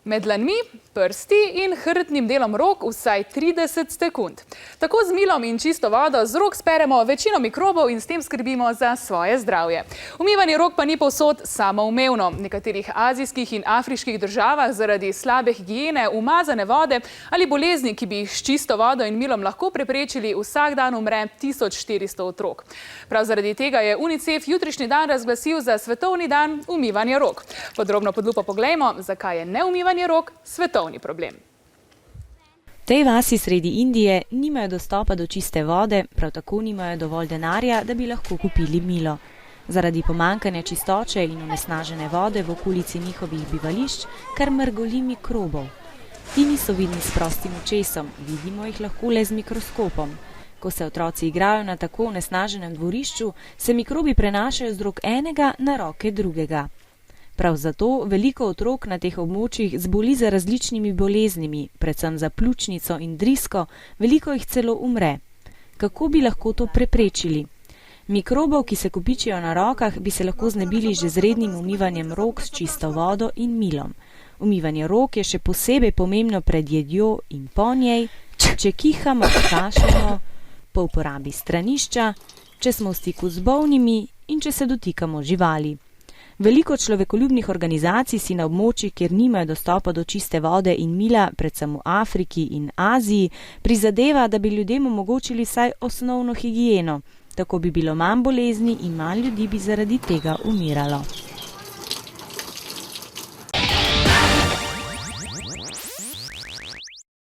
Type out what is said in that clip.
Med dlanmi, prsti in hrbtnim delom rok vsaj 30 sekund. Tako z milom in čisto vodo z rok speremo večino mikrobov in s tem skrbimo za svoje zdravje. Umivanje rok pa ni povsod samoumevno. V nekaterih azijskih in afriških državah zaradi slabe higiene, umazane vode ali bolezni, ki bi jih s čisto vodo in milom lahko preprečili, vsak dan umre 1400 otrok. Prav zaradi tega je UNICEF jutrišnji dan razglasil za svetovni dan umivanja rok. Podrobno pod lupo poglejmo, zakaj je neumivanje rok svetovni problem. V tej vasi sredi Indije nimajo dostopa do čiste vode, prav tako nimajo dovolj denarja, da bi lahko kupili milo. Zaradi pomanjkanja čistoče in onesnažene vode v okolici njihovih bivališč kar mrgoli mikrobov. Ti niso vidni s prostim očesom, vidimo jih lahko le z mikroskopom. Ko se otroci igrajo na tako onesnaženem dvorišču, se mikrobi prenašajo z rok enega na roke drugega. Prav zato veliko otrok na teh območjih zboli za različnimi boleznimi, predvsem za pljučnico in drisko, veliko jih celo umre. Kako bi lahko to preprečili? Mikrobov, ki se kopičijo na rokah, bi se lahko znebili že z rednim umivanjem rok s čisto vodo in milom. Umivanje rok je še posebej pomembno pred jedjo in po njej, če kihamo, kašljamo, po uporabi stranišča, če smo v stiku z bolnimi in če se dotikamo živali. Veliko človekoljubnih organizacij si na območjih, kjer nimajo dostopa do čiste vode in mila, predvsem v Afriki in Aziji, prizadeva, da bi ljudem omogočili vsaj osnovno higieno. Tako bi bilo manj bolezni in manj ljudi bi zaradi tega umiralo.